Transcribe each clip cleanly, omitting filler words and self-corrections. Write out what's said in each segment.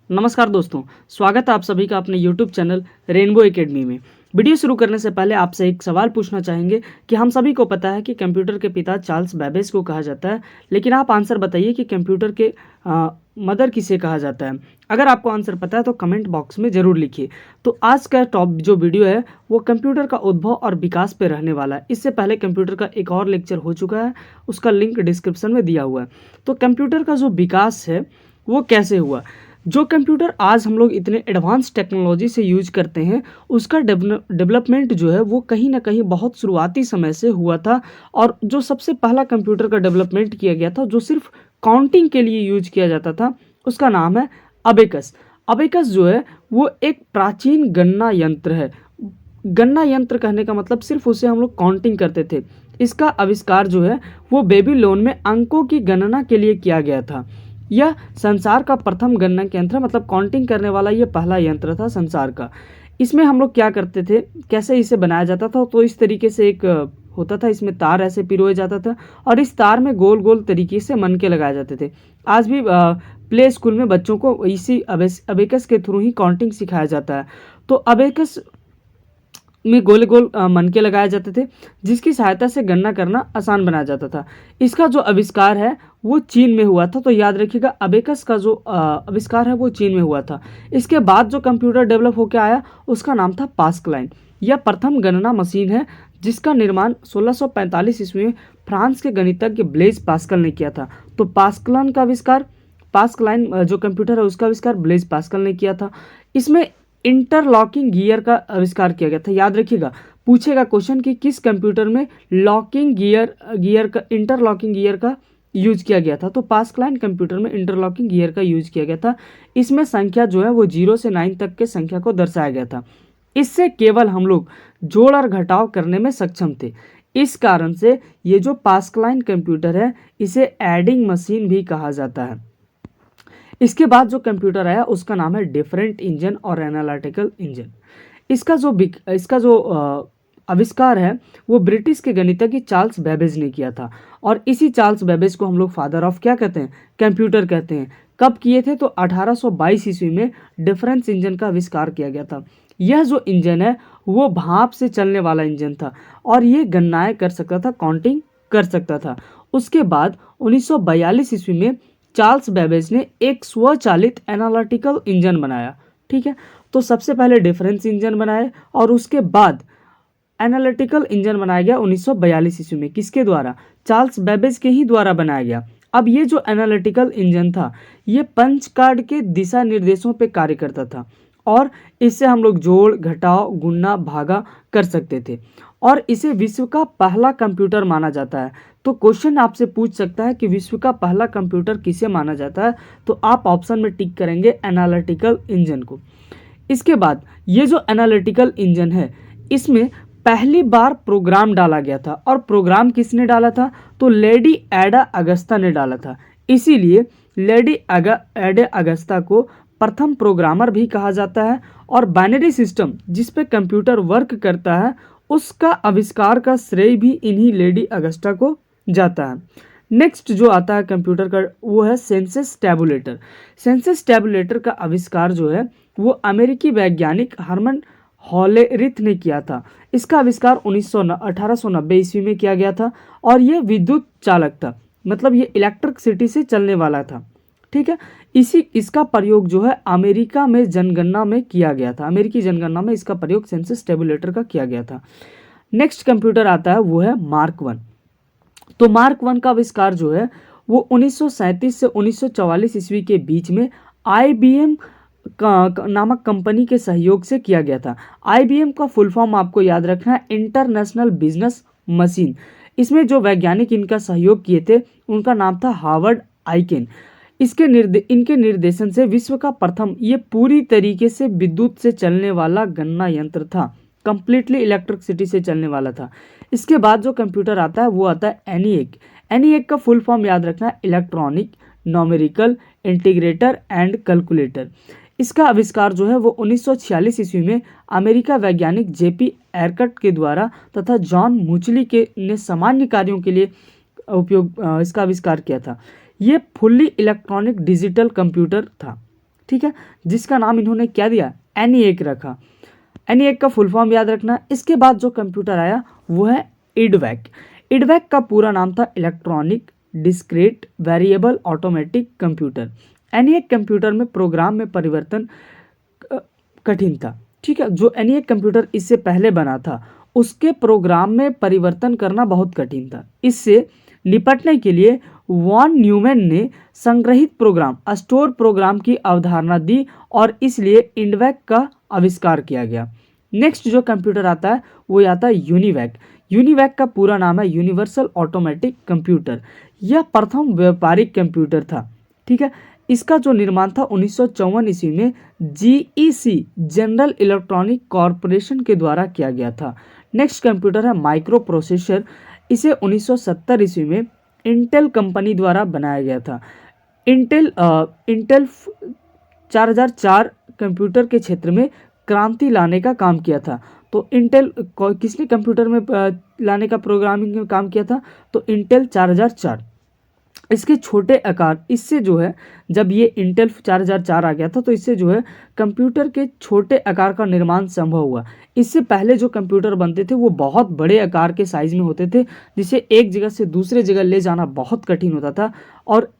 नमस्कार दोस्तों, स्वागत है आप सभी का अपने YouTube चैनल रेनबो एकेडमी में। वीडियो शुरू करने से पहले आपसे एक सवाल पूछना चाहेंगे कि हम सभी को पता है कि कंप्यूटर के पिता चार्ल्स बैबेज को कहा जाता है, लेकिन आप आंसर बताइए कि कंप्यूटर के मदर किसे कहा जाता है। अगर आपको आंसर पता है तो कमेंट बॉक्स में ज़रूर लिखिए। तो आज का जो वीडियो है वो कंप्यूटर का उद्भव और विकास पे रहने वाला है। इससे पहले कंप्यूटर का एक और लेक्चर हो चुका है, उसका लिंक डिस्क्रिप्शन में दिया हुआ है। तो कंप्यूटर का जो विकास है वो कैसे हुआ, जो कंप्यूटर आज हम लोग इतने एडवांस टेक्नोलॉजी से यूज करते हैं उसका डेवलपमेंट जो है वो कहीं ना कहीं बहुत शुरुआती समय से हुआ था। और जो सबसे पहला कंप्यूटर का डेवलपमेंट किया गया था जो सिर्फ काउंटिंग के लिए यूज किया जाता था, उसका नाम है अबेकस। अबेकस जो है वो एक प्राचीन गणना यंत्र है। गणना यंत्र कहने का मतलब सिर्फ उसे हम लोग काउंटिंग करते थे। इसका आविष्कार जो है वो बेबीलोन में अंकों की गणना के लिए किया गया था। यह संसार का प्रथम गणना यंत्र, मतलब काउंटिंग करने वाला ये पहला यंत्र था संसार का। इसमें हम लोग क्या करते थे, कैसे इसे बनाया जाता था, तो इस तरीके से एक होता था, इसमें तार ऐसे पिरोया जाता था और इस तार में गोल गोल तरीके से मनके लगाए जाते थे। आज भी प्ले स्कूल में बच्चों को इसी अबेकस के थ्रू ही काउंटिंग सिखाया जाता है। तो अबेकस में गोल गोल मनके लगाए जाते थे जिसकी सहायता से गणना करना आसान बनाया जाता था। इसका जो आविष्कार है वो चीन में हुआ था। तो याद रखिएगा, अबेकस का जो आविष्कार है वो चीन में हुआ था। इसके बाद जो कंप्यूटर डेवलप होकर आया उसका नाम था पास्कलाइन। यह प्रथम गणना मशीन है जिसका निर्माण 1645 ईस्वी में फ्रांस के गणितज्ञ ब्लेज पास्कल ने किया था। तो पास्कलाइन का आविष्कार, पास्कलाइन जो कंप्यूटर है उसका आविष्कार ब्लेज पास्कल ने किया था। इसमें इंटरलॉकिंग गियर का आविष्कार किया गया था। याद रखिएगा, पूछेगा क्वेश्चन कि किस कंप्यूटर में लॉकिंग गियर का, इंटरलॉकिंग गियर का यूज किया गया था। तो पास्कलाइन कंप्यूटर में इंटरलॉकिंग गियर का यूज किया गया था। इसमें संख्या जो है वो 0 से 9 तक के संख्या को दर्शाया गया था। इससे केवल हम लोग जोड़ और घटाव करने में सक्षम थे। इस कारण से ये जो पास्कलाइन कंप्यूटर है इसे एडिंग मशीन भी कहा जाता है। इसके बाद जो कंप्यूटर आया उसका नाम है डिफरेंट इंजन और एनालिटिकल इंजन। इसका जो आविष्कार है वो ब्रिटिश के गणितज्ञ चार्ल्स बेबेज ने किया था। और इसी चार्ल्स बेबेज को हम लोग फादर ऑफ क्या कहते हैं, कंप्यूटर कहते हैं। कब किए थे, तो 1822 ईस्वी में डिफरेंस इंजन का आविष्कार किया गया था। यह जो इंजन है वो भाप से चलने वाला इंजन था और ये गणनाएं कर सकता था, काउंटिंग कर सकता था। उसके बाद 1942 ईस्वी में चार्ल्स बेबेज ने एक स्वचालित एनालिटिकल इंजन बनाया। ठीक है, तो सबसे पहले डिफरेंस इंजन बनाए और उसके बाद एनालिटिकल इंजन बनाया गया 1942 ईस्वी में। किसके द्वारा, चार्ल्स बेबेज के ही द्वारा बनाया गया। अब ये जो एनालिटिकल इंजन था ये पंच कार्ड के दिशा निर्देशों पे कार्य करता था और इससे हम लोग जोड़ घटाव गुणा भागा कर सकते थे और इसे विश्व का पहला कंप्यूटर माना जाता है। तो क्वेश्चन आपसे पूछ सकता है कि विश्व का पहला कंप्यूटर किसे माना जाता है, तो आप ऑप्शन में टिक करेंगे एनालिटिकल इंजन को। इसके बाद ये जो एनालिटिकल इंजन है इसमें पहली बार प्रोग्राम डाला गया था और प्रोग्राम किसने डाला था, तो लेडी एडा अगस्ता ने डाला था। इसीलिए लेडी एडा अगस्ता को प्रथम प्रोग्रामर भी कहा जाता है और बाइनरी सिस्टम जिस पे कंप्यूटर वर्क करता है उसका आविष्कार का श्रेय भी इन्हीं लेडी अगस्ता को जाता है। नेक्स्ट जो आता है कंप्यूटर का वो है सेंसस टैबुलेटर। सेंसस टैबुलेटर का आविष्कार जो है वो अमेरिकी वैज्ञानिक हर्मन हॉलेरिथ ने किया था। इसका आविष्कार 1890 ईस्वी में किया गया था और ये विद्युत चालक था, मतलब ये इलेक्ट्रिसिटी से चलने वाला था। ठीक है, इसका प्रयोग जो है अमेरिका में जनगणना में किया गया था। अमेरिकी जनगणना में इसका प्रयोग सेंसस टैबुलेटर का किया गया था। नेक्स्ट कंप्यूटर आता है वो है मार्क 1। तो मार्क 1 का आविष्कार जो है वो 1937 से 1944 ईस्वी के बीच में IBM नामक कंपनी के सहयोग से किया गया था। IBM का फुल फॉर्म आपको याद रखना है, इंटरनेशनल बिजनेस मशीन। इसमें जो वैज्ञानिक इनका सहयोग किए थे उनका नाम था हार्वर्ड आइकेन। इनके निर्देशन से विश्व का प्रथम ये पूरी तरीके से विद्युत से चलने वाला गणना यंत्र था, कंप्लीटली इलेक्ट्रिसिटी से चलने वाला था। इसके बाद जो कंप्यूटर आता है वो आता है ENIAC। ENIAC का फुल फॉर्म याद रखना है, electronic numerical integrator and calculator. इसका आविष्कार जो है वो 1946 ईस्वी में अमेरिका वैज्ञानिक JP एरकट के द्वारा तथा जॉन मुचली के ने सामान्य कार्यों के लिए इसका आविष्कार किया था। ये फुल्ली इलेक्ट्रॉनिक डिजिटल कंप्यूटर था। ठीक है, जिसका नाम इन्होंने क्या दिया, ENIAC रखा। ENIAC का फुल फॉर्म याद रखना। इसके बाद जो कंप्यूटर आया वो है IDVAC। IDVAC का पूरा नाम था electronic discrete variable automatic computer. ENIAC computer में प्रोग्राम में परिवर्तन कठिन था, ठीक है। जो ENIAC कंप्यूटर इससे पहले बना था उसके प्रोग्राम में परिवर्तन करना बहुत कठिन था। इससे निपटने के लिए वॉन न्यूमैन ने संग्रहित प्रोग्राम स्टोर प्रोग्राम की अवधारणा दी और इसलिए IDVAC का आविष्कार किया गया। नेक्स्ट जो कंप्यूटर आता है वो आता है यूनिवैक। यूनिवैक का पूरा नाम है यूनिवर्सल ऑटोमेटिक कंप्यूटर। यह प्रथम व्यापारिक कंप्यूटर था, ठीक है। इसका जो निर्माण था 1954 ईस्वी में GEC जनरल इलेक्ट्रॉनिक कॉरपोरेशन के द्वारा किया गया था। नेक्स्ट कंप्यूटर है माइक्रो प्रोसेसर। इसे 1970 ईस्वी में इंटेल कंपनी द्वारा बनाया गया था। इंटेल 4004 कंप्यूटर के क्षेत्र में क्रांति लाने का काम किया था। तो इंटेल किसने कंप्यूटर में लाने का प्रोग्रामिंग में काम किया था, तो इंटेल 4004। इसके छोटे आकार, इससे जो है जब ये इंटेल 4004 आ गया था तो इससे जो है कंप्यूटर के छोटे आकार का निर्माण संभव हुआ। इससे पहले जो कंप्यूटर बनते थे वो बहुत बड़े आकार के साइज में होते थे, जिसे एक जगह से दूसरे जगह ले जाना बहुत कठिन होता था। और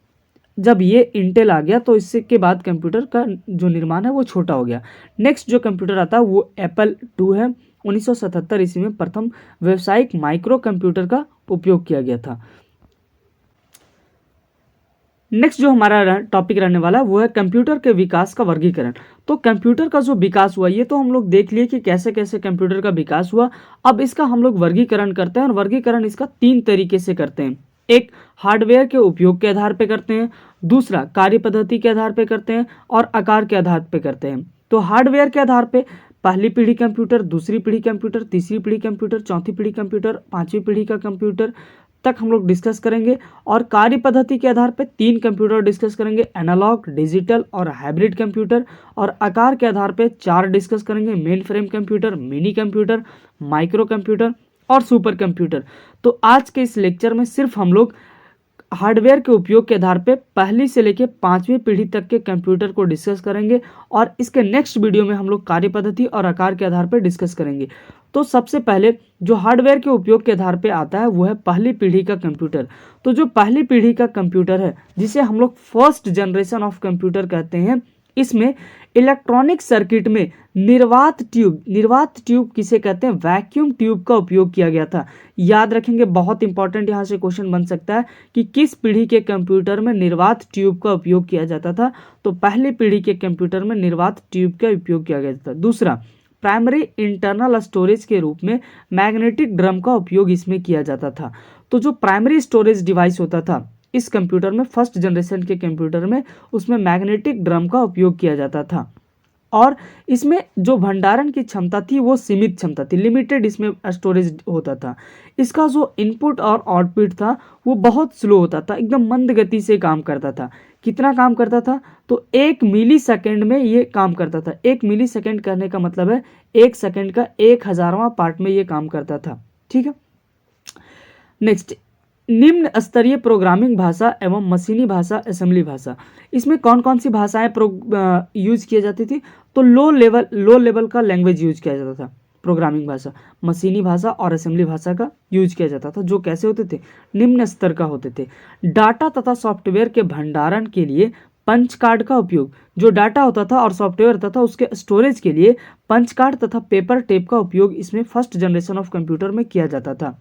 जब ये इंटेल आ गया तो इससे के बाद कंप्यूटर का जो निर्माण है वो छोटा हो गया। नेक्स्ट जो कंप्यूटर आता है वो एप्पल II है। 1977 ईस्वी में प्रथम व्यावसायिक माइक्रो कंप्यूटर का उपयोग किया गया था। नेक्स्ट जो हमारा टॉपिक रहने वाला है वो है कंप्यूटर के विकास का वर्गीकरण। तो कंप्यूटर का जो विकास हुआ ये तो हम लोग देख लिए कि कैसे कैसे कंप्यूटर का विकास हुआ। अब इसका हम लोग वर्गीकरण करते हैं और वर्गीकरण इसका 3 तरीके से करते हैं। एक हार्डवेयर के उपयोग के आधार पे करते हैं, दूसरा कार्य पद्धति के आधार पे करते हैं और आकार के आधार पे करते हैं। तो हार्डवेयर के आधार पे पहली पीढ़ी कंप्यूटर, दूसरी पीढ़ी कंप्यूटर, तीसरी पीढ़ी कंप्यूटर, चौथी पीढ़ी कंप्यूटर, 5वीं पीढ़ी का कंप्यूटर तक हम लोग डिस्कस करेंगे। और कार्य पद्धति के आधार पे 3 कंप्यूटर डिस्कस करेंगे, एनालॉग, डिजिटल और हाइब्रिड कंप्यूटर। और आकार के आधार पे 4 डिस्कस करेंगे, main frame computer, mini computer, micro computer और सुपर कंप्यूटर। तो आज के इस लेक्चर में सिर्फ हम लोग हार्डवेयर के उपयोग के आधार पे पहली से लेकर 5वीं पीढ़ी तक के कंप्यूटर को डिस्कस करेंगे और इसके नेक्स्ट वीडियो में हम लोग कार्य पद्धति और आकार के आधार पे डिस्कस करेंगे। तो सबसे पहले जो हार्डवेयर के उपयोग के आधार पे आता है वो है पहली पीढ़ी का कंप्यूटर। तो जो पहली पीढ़ी का कंप्यूटर है जिसे हम लोग फर्स्ट जनरेशन ऑफ कंप्यूटर कहते हैं, इसमें इलेक्ट्रॉनिक सर्किट में निर्वात ट्यूब किसे कहते हैं, वैक्यूम ट्यूब का उपयोग किया गया था। याद रखेंगे, बहुत इंपॉर्टेंट यहाँ से क्वेश्चन बन सकता है कि किस पीढ़ी के कंप्यूटर में निर्वात ट्यूब का उपयोग किया जाता था। तो पहली पीढ़ी के कंप्यूटर में निर्वात ट्यूब का उपयोग किया गया था। दूसरा, प्राइमरी इंटरनल स्टोरेज के रूप में मैग्नेटिक ड्रम का उपयोग इसमें किया जाता था। तो जो प्राइमरी स्टोरेज डिवाइस होता था इस कंप्यूटर में, फर्स्ट जनरेशन के कंप्यूटर में, उसमें मैग्नेटिक ड्रम का उपयोग किया जाता था। और इसमें जो भंडारण की क्षमता थी वो सीमित क्षमता थी, लिमिटेड इसमें स्टोरेज होता था। इसका जो इनपुट और आउटपुट था वो बहुत स्लो होता था, एकदम मंद गति से काम करता था। कितना काम करता था, तो 1 मिली सेकेंड में ये काम करता था। 1 मिली सेकेंड करने का मतलब है 1 सेकेंड का 1000वां पार्ट में ये काम करता था, ठीक है। नेक्स्ट, निम्न स्तरीय प्रोग्रामिंग भाषा एवं मशीनी भाषा, असेंबली भाषा। इसमें कौन कौन सी भाषाएं यूज की जाती थी, तो लो लेवल का लैंग्वेज यूज किया जाता था। प्रोग्रामिंग भाषा, मशीनी भाषा और असेंबली भाषा का यूज किया जाता था, जो कैसे होते थे, निम्न स्तर का होते थे। डाटा तथा सॉफ्टवेयर के भंडारण के लिए पंच कार्ड का उपयोग, जो डाटा होता था और सॉफ्टवेयर होता था उसके स्टोरेज के लिए पंच कार्ड तथा पेपर टेप का उपयोग इसमें फर्स्ट जनरेशन ऑफ कंप्यूटर में किया जाता था।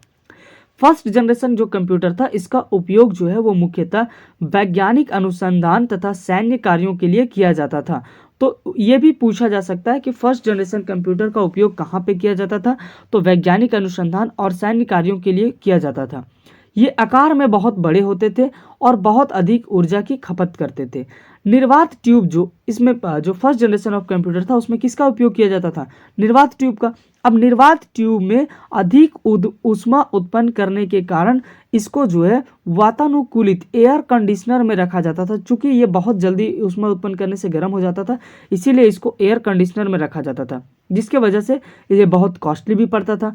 फर्स्ट जनरेशन जो कंप्यूटर था इसका उपयोग जो है वो मुख्यतः वैज्ञानिक अनुसंधान तथा सैन्य कार्यों के लिए किया जाता था। तो ये भी पूछा जा सकता है कि फर्स्ट जनरेशन कंप्यूटर का उपयोग कहाँ पे किया जाता था, तो वैज्ञानिक अनुसंधान और सैन्य कार्यों के लिए किया जाता था। ये आकार में बहुत बड़े होते थे और बहुत अधिक ऊर्जा की खपत करते थे। निर्वात ट्यूब जो इसमें जो फर्स्ट जनरेशन ऑफ कंप्यूटर था उसमें किसका उपयोग किया जाता था, निर्वात ट्यूब का। अब निर्वात ट्यूब में अधिक ऊष्मा उत्पन्न करने के कारण इसको जो है वातानुकूलित एयर कंडीशनर में रखा जाता था। चूंकि ये बहुत जल्दी ऊष्मा उत्पन्न करने से गर्म हो जाता था, इसीलिए इसको एयर कंडीशनर में रखा जाता था, जिसके वजह से ये बहुत कॉस्टली भी पड़ता था।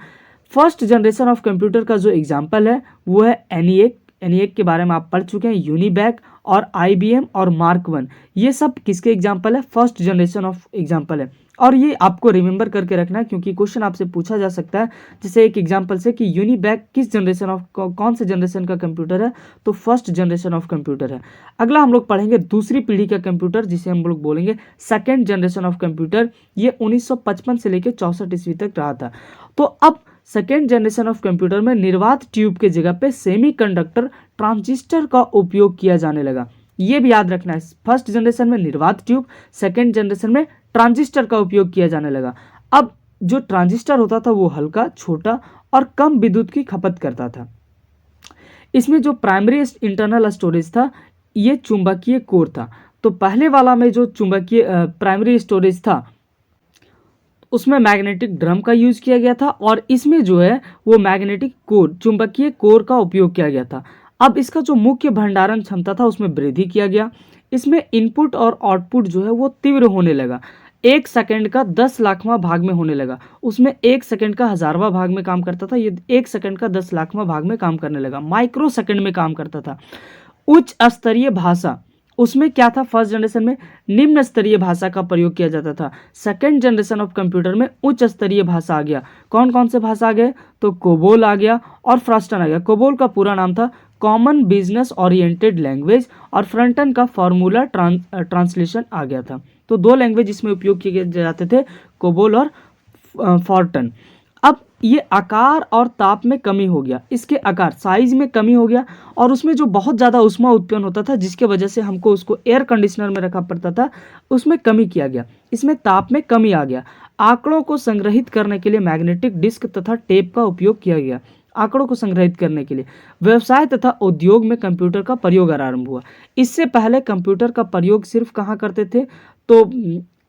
फर्स्ट जनरेशन ऑफ कंप्यूटर का जो एग्जाम्पल है वो है ENIAC। ENIAC के बारे में आप पढ़ चुके हैं, यूनिबैक और IBM और मार्क 1, ये सब किसके एग्जाम्पल है, फर्स्ट जनरेशन ऑफ एग्जाम्पल है। और ये आपको रिमेंबर करके रखना है क्योंकि क्वेश्चन आपसे पूछा जा सकता है जैसे एक एग्जाम्पल से कि यूनिबैक किस जनरेशन ऑफ, कौन से जनरेशन का कंप्यूटर है, तो फर्स्ट जनरेशन ऑफ कंप्यूटर है। अगला हम लोग पढ़ेंगे दूसरी पीढ़ी का कंप्यूटर जिसे हम लोग बोलेंगे सेकेंड जनरेशन ऑफ कंप्यूटर। ये 1955 से लेकर 64 ईस्वी तक रहा था। तो अब सेकेंड जनरेशन ऑफ कंप्यूटर में निर्वात ट्यूब के जगह पे सेमीकंडक्टर ट्रांजिस्टर का उपयोग किया जाने लगा। ये भी याद रखना है, फर्स्ट जनरेशन में निर्वात ट्यूब, सेकेंड जनरेशन में ट्रांजिस्टर का उपयोग किया जाने लगा। अब जो ट्रांजिस्टर होता था वो हल्का, छोटा और कम विद्युत की खपत करता था। इसमें जो प्राइमरी इंटरनल स्टोरेज था ये चुंबकीय कोर था। तो पहले वाला में जो चुंबकीय प्राइमरी स्टोरेज था उसमें मैग्नेटिक ड्रम का यूज किया गया था और इसमें जो है वो मैग्नेटिक कोर, चुंबकीय कोर का उपयोग किया गया था। अब इसका जो मुख्य भंडारण क्षमता था उसमें वृद्धि किया गया। इसमें इनपुट और आउटपुट जो है वो तीव्र होने लगा, 1 सेकंड का 10 लाखवां भाग में होने लगा। उसमें 1 सेकंड का 1000वां भाग में काम करता था, ये 1 सेकंड का 10 लाखवां भाग में काम करने लगा, माइक्रो सेकंड में काम करता था। उच्च स्तरीय भाषा, उसमें क्या था, फर्स्ट जनरेशन में निम्न स्तरीय भाषा का प्रयोग किया जाता था। सेकेंड जनरेशन ऑफ कंप्यूटर में उच्च स्तरीय भाषा आ गया। कौन कौन से भाषा आ गए, तो कोबोल आ गया और फ्रस्टन आ गया। कोबोल का पूरा नाम था कॉमन बिजनेस ओरिएंटेड लैंग्वेज और फ्रंटन का फॉर्मूला ट्रांसलेशन आ गया था। तो 2 लैंग्वेज इसमें उपयोग किए जाते थे, कोबोल और फॉर्टन। अब ये आकार और ताप में कमी हो गया, इसके आकार साइज में कमी हो गया और उसमें जो बहुत ज़्यादा ऊष्मा उत्पन्न होता था जिसके वजह से हमको उसको एयर कंडीशनर में रखा पड़ता था, उसमें कमी किया गया। इसमें ताप में कमी आ गया। आंकड़ों को संग्रहित करने के लिए मैग्नेटिक डिस्क तथा टेप का उपयोग किया गया। आंकड़ों को संग्रहित करने के लिए व्यवसाय तथा उद्योग में कंप्यूटर का प्रयोग आरंभ हुआ। इससे पहले कंप्यूटर का प्रयोग सिर्फ कहाँ करते थे, तो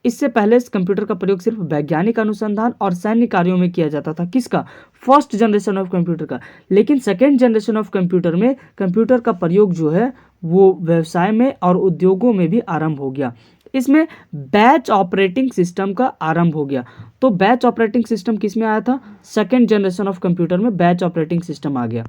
इससे पहले इस कंप्यूटर का प्रयोग सिर्फ वैज्ञानिक अनुसंधान और सैन्य कार्यों में किया जाता था। किसका, फर्स्ट जनरेशन ऑफ कंप्यूटर का। लेकिन सेकेंड जनरेशन ऑफ कंप्यूटर में कंप्यूटर का प्रयोग जो है वो व्यवसाय में और उद्योगों में भी आरंभ हो गया। इसमें बैच ऑपरेटिंग सिस्टम का आरंभ हो गया। तो बैच ऑपरेटिंग सिस्टम किस में आया था, सेकेंड जनरेशन ऑफ कंप्यूटर में बैच ऑपरेटिंग सिस्टम आ गया।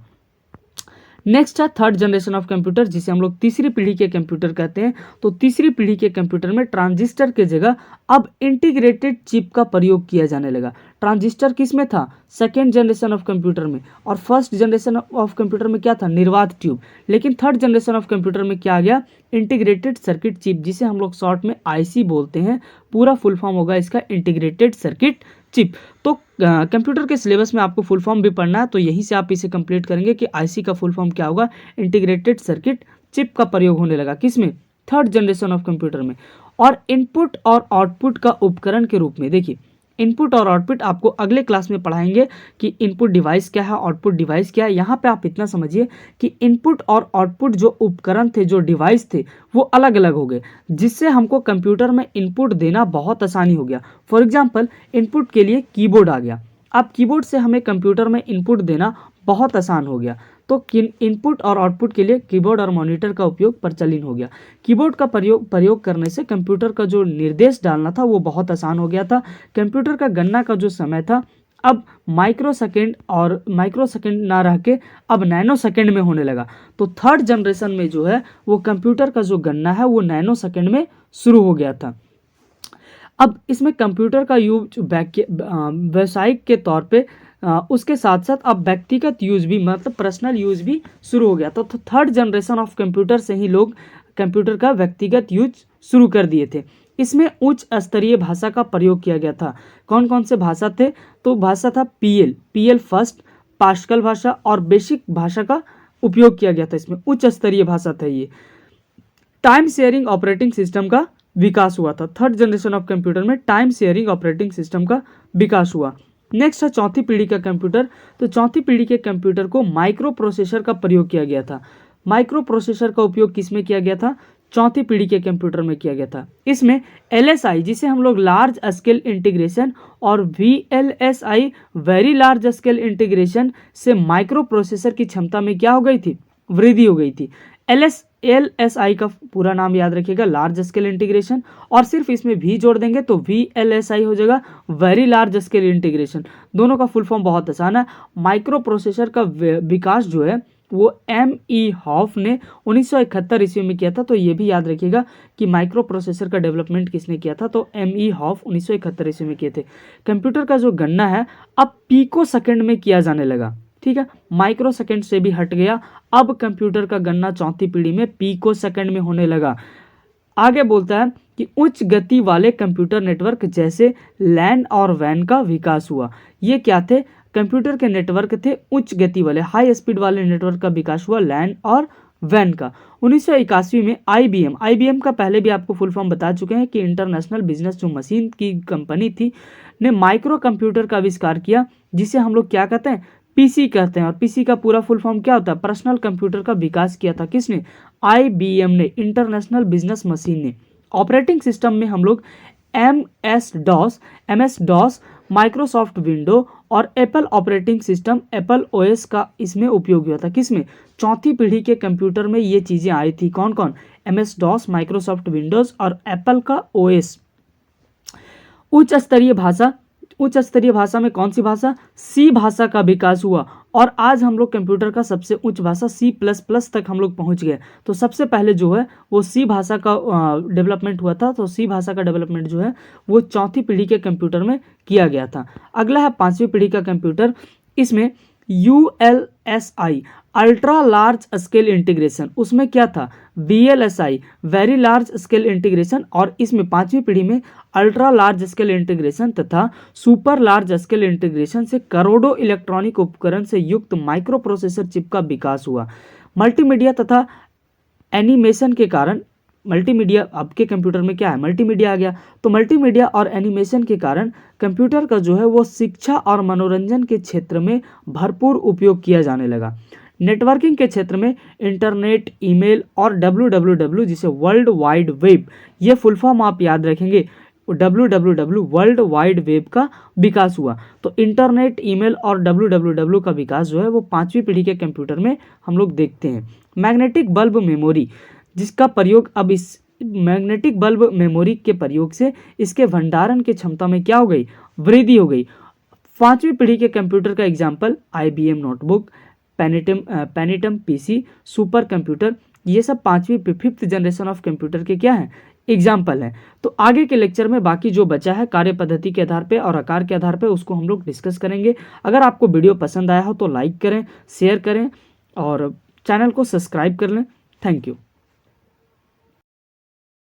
नेक्स्ट है थर्ड जनरेशन ऑफ कंप्यूटर जिसे हम लोग तीसरी पीढ़ी के कंप्यूटर कहते हैं। तो तीसरी पीढ़ी के कंप्यूटर में ट्रांजिस्टर के जगह अब इंटीग्रेटेड चिप का प्रयोग किया जाने लगा। ट्रांजिस्टर किस में था, सेकेंड जनरेशन ऑफ कंप्यूटर में, और फर्स्ट जनरेशन ऑफ कंप्यूटर में क्या था, निर्वात ट्यूब। लेकिन थर्ड जनरेशन ऑफ कंप्यूटर में क्या आ गया, इंटीग्रेटेड सर्किट चिप, जिसे हम लोग शॉर्ट में IC बोलते हैं। पूरा फुल फॉर्म होगा इसका इंटीग्रेटेड सर्किट चिप। तो कंप्यूटर के सिलेबस में आपको फुल फॉर्म भी पढ़ना है, तो यहीं से आप इसे कंप्लीट करेंगे कि IC का फुल फॉर्म क्या होगा, इंटीग्रेटेड सर्किट चिप का प्रयोग होने लगा किसमें, थर्ड जनरेशन ऑफ कंप्यूटर में। और इनपुट और आउटपुट का उपकरण के रूप में, देखिए इनपुट और आउटपुट आपको अगले क्लास में पढ़ाएंगे कि इनपुट डिवाइस क्या है, आउटपुट डिवाइस क्या है। यहाँ पे आप इतना समझिए कि इनपुट और आउटपुट जो उपकरण थे, जो डिवाइस थे, वो अलग अलग हो गए, जिससे हमको कंप्यूटर में इनपुट देना बहुत आसानी हो गया। फॉर एग्जाम्पल इनपुट के लिए कीबोर्ड आ गया। अब कीबोर्ड से हमें कंप्यूटर में इनपुट देना बहुत आसान हो गया। तो इनपुट और आउटपुट के लिए कीबोर्ड और मॉनिटर का उपयोग प्रचलित हो गया। कीबोर्ड का प्रयोग करने से कंप्यूटर का जो निर्देश डालना था वो बहुत आसान हो गया था। कंप्यूटर का गणना का जो समय था अब माइक्रो सेकंड ना रह के अब नैनो सेकंड में होने लगा। तो थर्ड जनरेशन में जो है वो कंप्यूटर का जो गणना है वो नैनो सेकंड में शुरू हो गया था। अब इसमें कंप्यूटर का यूज व्यावसायिक के तौर पे उसके साथ साथ अब व्यक्तिगत यूज भी, मतलब पर्सनल यूज भी शुरू हो गया। तो थर्ड जनरेशन ऑफ कंप्यूटर से ही लोग कंप्यूटर का व्यक्तिगत यूज शुरू कर दिए थे। इसमें उच्च स्तरीय भाषा का प्रयोग किया गया था। कौन कौन से भाषा थे, तो भाषा था PL फर्स्ट, पास्कल भाषा और बेसिक भाषा का उपयोग किया गया था। इसमें उच्च स्तरीय भाषा था ये। टाइम शेयरिंग ऑपरेटिंग सिस्टम का विकास हुआ था। थर्ड जनरेशन ऑफ कंप्यूटर में टाइम शेयरिंग ऑपरेटिंग सिस्टम का विकास हुआ। नेक्स्ट है चौथी पीढ़ी का कंप्यूटर। तो चौथी पीढ़ी के कंप्यूटर को माइक्रो प्रोसेसर का प्रयोग किया गया था। माइक्रो प्रोसेसर का उपयोग किस में किया गया था, चौथी पीढ़ी के कंप्यूटर में किया गया था। इसमें LSI जिसे हम लोग लार्ज स्केल इंटीग्रेशन और VLSI very large scale integration से माइक्रो प्रोसेसर की क्षमता में क्या हो गई थी, वृद्धि हो गई थी। LSI का पूरा नाम याद रखिएगा, लार्ज स्केल इंटीग्रेशन, और सिर्फ इसमें भी जोड़ देंगे तो VLSI हो जाएगा, वेरी लार्ज स्केल इंटीग्रेशन। दोनों का फुल फॉर्म बहुत आसान है। माइक्रो प्रोसेसर का विकास जो है वो M.E. हॉफ ने 1971 ईस्वी में किया था। तो ये भी याद रखिएगा कि माइक्रो प्रोसेसर का डेवलपमेंट किसने किया था, तो M.E. हॉफ 1971 ईस्वी में किए थे। कंप्यूटर का जो गणना है अब पिको सेकंड में किया जाने लगा, ठीक है, माइक्रो सेकंड से भी हट गया। अब कंप्यूटर का गणना चौथी पीढ़ी में पिको सेकंड में होने लगा। आगे बोलता है कि उच्च गति वाले कंप्यूटर नेटवर्क जैसे लैन और वैन का विकास हुआ। ये क्या थे, कंप्यूटर के नेटवर्क थे उच्च गति वाले, हाई स्पीड वाले नेटवर्क का विकास हुआ लैन और वैन का। 1981 में IBM का पहले भी आपको फुल फॉर्म बता चुके हैं कि इंटरनेशनल बिजनेस जो मशीन की कंपनी थी ने माइक्रो कंप्यूटर का आविष्कार किया, जिसे हम लोग क्या कहते हैं, पीसी कहते हैं। और पीसी का पूरा फुल फॉर्म क्या होता है, पर्सनल कंप्यूटर का विकास किया था किसने, IBM ने, इंटरनेशनल बिजनेस मशीन ने। ऑपरेटिंग सिस्टम में हम लोग MS DOS, माइक्रोसॉफ्ट विंडो और Apple operating system Apple OS का इसमें उपयोग हुआ था। किसमें, चौथी पीढ़ी के कंप्यूटर में ये चीज़ें आई थी। कौन कौन, MS DOS, माइक्रोसॉफ्ट विंडोज और एप्पल का OS। उच्च स्तरीय भाषा में कौन सी भाषा, सी भाषा का विकास हुआ। और आज हम लोग कंप्यूटर का सबसे उच्च भाषा C++ तक हम लोग पहुंच गए। तो सबसे पहले जो है वो सी भाषा का डेवलपमेंट हुआ था। तो सी भाषा का डेवलपमेंट जो है वो चौथी पीढ़ी के कंप्यूटर में किया गया था। अगला है पांचवी पीढ़ी का कंप्यूटर, इसमें ULSI, ultra large scale integration, उसमें क्या था, VLSI, very large scale integration. और इसमें पांचवी पीढ़ी में अल्ट्रा लार्ज स्केल इंटीग्रेशन तथा सुपर लार्ज स्केल इंटीग्रेशन से करोड़ों इलेक्ट्रॉनिक उपकरण से युक्त माइक्रो प्रोसेसर चिप का विकास हुआ। मल्टीमीडिया तथा एनिमेशन के कारण, मल्टीमीडिया आपके कंप्यूटर में क्या है, मल्टीमीडिया आ गया। तो मल्टीमीडिया और एनिमेशन के कारण कंप्यूटर का जो है वो शिक्षा और मनोरंजन के क्षेत्र में भरपूर उपयोग किया जाने लगा। नेटवर्किंग के क्षेत्र में इंटरनेट, ईमेल और WWW जिसे वर्ल्ड वाइड वेब, ये फुल फॉर्म आप याद रखेंगे, WWW वर्ल्ड वाइड वेब का विकास हुआ। तो इंटरनेट, ईमेल और WWW का विकास जो है वो पांचवी पीढ़ी के कंप्यूटर में हम लोग देखते हैं। मैग्नेटिक बल्ब मेमोरी, जिसका प्रयोग अब इस मैग्नेटिक बल्ब मेमोरी के प्रयोग से इसके भंडारण की क्षमता में क्या हो गई, वृद्धि हो गई। पांचवी पीढ़ी के कंप्यूटर का example IBM notebook, Pentium PC, super computer, ये सब पांचवी फिफ्थ जनरेशन ऑफ कंप्यूटर के क्या हैं, एग्जाम्पल हैं। तो आगे के लेक्चर में बाकी जो बचा है कार्य पद्धति के आधार पे और आकार के आधार पे उसको हम लोग डिस्कस करेंगे। अगर आपको वीडियो पसंद आया हो तो लाइक करें, शेयर करें और चैनल को सब्सक्राइब कर लें। Thank you.